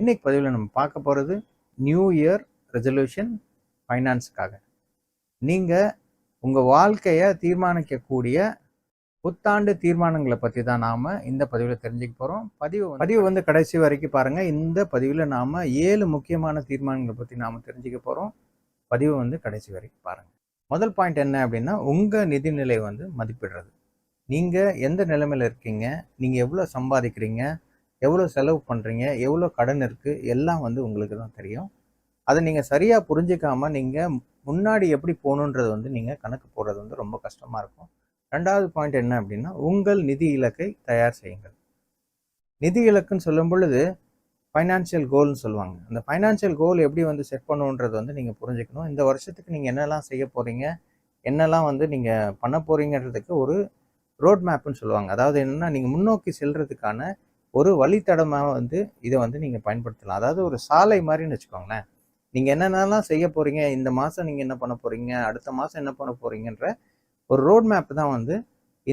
இன்னைக்கு பதிவில் நம்ம பார்க்க போகிறது நியூ இயர் ரெசல்யூஷன் ஃபைனான்ஸுக்காக. நீங்கள் உங்கள் வாழ்க்கையை தீர்மானிக்கக்கூடிய புத்தாண்டு தீர்மானங்களை பற்றி தான் நாம் இந்த பதிவில் தெரிஞ்சுக்க போகிறோம். பதிவு வந்து கடைசி வரைக்கும் பாருங்கள். இந்த பதிவில் நாம் 7 முக்கியமான தீர்மானங்களை பற்றி நாம் தெரிஞ்சுக்க போகிறோம். பதிவு வந்து கடைசி வரைக்கும் பாருங்கள். முதல் பாயிண்ட் என்ன அப்படின்னா, உங்கள் நிதிநிலை வந்து மதிப்பிடுறது. நீங்கள் எந்த நிலைமையில் இருக்கீங்க, நீங்கள் எவ்வளோ சம்பாதிக்கிறீங்க, எவ்வளோ செலவு பண்ணுறீங்க, எவ்வளோ கடன் இருக்குது, எல்லாம் வந்து உங்களுக்கு தான் தெரியும். அதை நீங்கள் சரியாக புரிஞ்சிக்காமல் நீங்கள் முன்னாடி எப்படி போகணுன்றது வந்து நீங்கள் கணக்கு போடுறது வந்து ரொம்ப கஷ்டமாக இருக்கும். ரெண்டாவது பாயிண்ட் என்ன அப்படின்னா, உங்கள் நிதி இலக்கை தயார் செய்யுங்கள். நிதி இலக்குன்னு சொல்லும் பொழுது ஃபைனான்சியல் கோல்னு சொல்லுவாங்க. அந்த ஃபைனான்சியல் கோல் எப்படி வந்து செட் பண்ணுன்றது வந்து நீங்கள் புரிஞ்சுக்கணும். இந்த வருஷத்துக்கு நீங்கள் என்னெல்லாம் செய்ய போகிறீங்க, என்னெல்லாம் வந்து நீங்கள் பண்ண போகிறீங்கிறதுக்கு ஒரு ரோட் மேப்புன்னு சொல்லுவாங்க. அதாவது என்னென்னா, நீங்கள் முன்னோக்கி செல்றதுக்கான ஒரு வழித்தடமாக வந்து இதை வந்து நீங்கள் பயன்படுத்தலாம். அதாவது ஒரு சாலை மாதிரின்னு வச்சுக்கோங்களேன். நீங்கள் என்னென்னலாம் செய்ய போகிறீங்க, இந்த மாதம் நீங்கள் என்ன பண்ண போகிறீங்க, அடுத்த மாதம் என்ன பண்ண போகிறீங்கன்ற ஒரு ரோட் மேப் தான் வந்து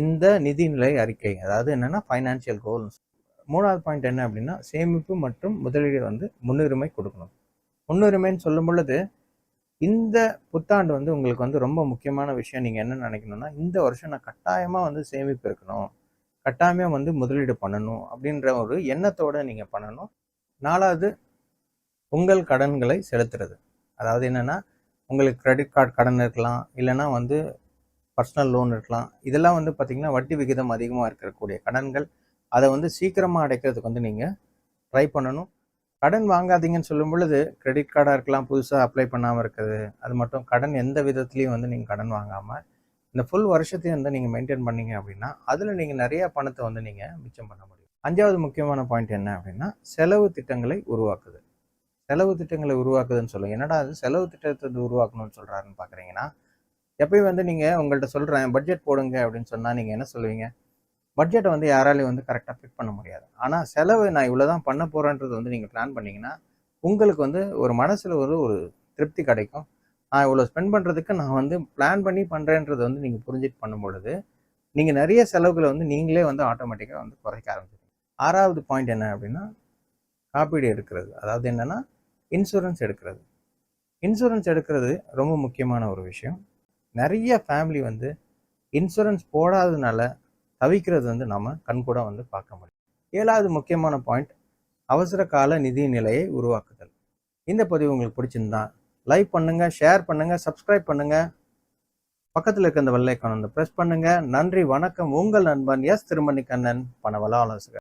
இந்த நிதிநிலை அறிக்கை. அதாவது என்னென்னா ஃபைனான்சியல் கோல்ஸ். மூணாவது பாயிண்ட் என்ன அப்படின்னா, சேமிப்பு மற்றும் முதலீடு வந்து முன்னுரிமை கொடுக்கணும். முன்னுரிமைன்னு சொல்லும் பொழுது இந்த புத்தாண்டு வந்து உங்களுக்கு வந்து ரொம்ப முக்கியமான விஷயம். நீங்கள் என்ன நினைக்கணும்னா, இந்த வருஷம் நான் கட்டாயமாக வந்து சேமிப்பு இருக்கணும், கட்டாயமாக வந்து முதலீடு பண்ணணும் அப்படின்ற ஒரு எண்ணத்தோடு நீங்கள் பண்ணணும். நாலாவது, உங்கள் கடன்களை செலுத்துறது. அதாவது என்னென்னா, உங்களுக்கு கிரெடிட் கார்டு கடன் இருக்கலாம், இல்லைன்னா வந்து பர்சனல் லோன் இருக்கலாம். இதெல்லாம் வந்து பார்த்திங்கன்னா வட்டி விகிதம் அதிகமாக இருக்கக்கூடிய கடன்கள். அதை வந்து சீக்கிரமாக அடைக்கிறதுக்கு வந்து நீங்கள் ட்ரை பண்ணணும். கடன் வாங்காதீங்கன்னு சொல்லும் பொழுது கிரெடிட் கார்டாக இருக்கலாம், புதுசாக அப்ளை பண்ணாமல் இருக்குது. அது மட்டும் கடன் எந்த விதத்துலேயும் வந்து நீங்கள் கடன் வாங்காமல் இந்த ஃபுல் வருஷத்தையும் வந்து நீங்கள் மெயின்டைன் பண்ணீங்க அப்படின்னா அதில் நீங்கள் நிறையா பணத்தை வந்து நீங்கள் மிச்சம் பண்ண முடியும். அஞ்சாவது முக்கியமான பாயிண்ட் என்ன அப்படின்னா, செலவு திட்டங்களை உருவாக்குது. செலவு திட்டங்களை உருவாக்குதுன்னு சொல்லுங்கள். என்னடா அது செலவு திட்டத்தை உருவாக்கணும்னு சொல்கிறாருன்னு பார்க்குறீங்கன்னா, எப்பயும் வந்து நீங்கள் உங்கள்கிட்ட சொல்கிறேன் பட்ஜெட் போடுங்க அப்படின்னு சொன்னால் நீங்கள் என்ன சொல்லுவீங்க? பட்ஜெட்டை வந்து யாராலையும் வந்து கரெக்டாக ஃபிட் பண்ண முடியாது. ஆனால் செலவு நான் இவ்வளோ தான் பண்ண போகிறேன்றது வந்து நீங்கள் பிளான் பண்ணிங்கன்னா உங்களுக்கு வந்து ஒரு மனசில் ஒரு திருப்தி கிடைக்கும். நான் இவ்வளோ ஸ்பெண்ட் பண்ணுறதுக்கு நான் வந்து பிளான் பண்ணி பண்ணுறேன்றது வந்து நீங்கள் புரிஞ்சுட்டு பண்ணும் பொழுது நீங்கள் நிறைய செலவுகளை வந்து நீங்களே வந்து ஆட்டோமேட்டிக்காக வந்து குறைக்க ஆரம்பிச்சிருக்கீங்க. ஆறாவது பாயிண்ட் என்ன அப்படின்னா, காப்பீடு எடுக்கிறது. அதாவது என்னென்னா, இன்சூரன்ஸ் எடுக்கிறது. இன்சூரன்ஸ் எடுக்கிறது ரொம்ப முக்கியமான ஒரு விஷயம். நிறைய ஃபேமிலி வந்து இன்சூரன்ஸ் போடாததுனால தவிக்கிறது வந்து நம்ம கண்கூட வந்து பார்க்க முடியும். ஏழாவது முக்கியமான பாயிண்ட், அவசர கால நிதி நிலையை உருவாக்குதல். இந்த பதிவு உங்களுக்கு பிடிச்சிருந்தா லைக் பண்ணுங்கள், ஷேர் பண்ணுங்கள், சப்ஸ்கிரைப் பண்ணுங்கள், பக்கத்தில் இருக்க அந்த வெள்ளை ஐகானை வந்து ப்ரெஸ் பண்ணுங்கள். நன்றி, வணக்கம். உங்கள் நண்பன் எஸ் திருமணிகண்ணன், பணவள ஆலோசகர்.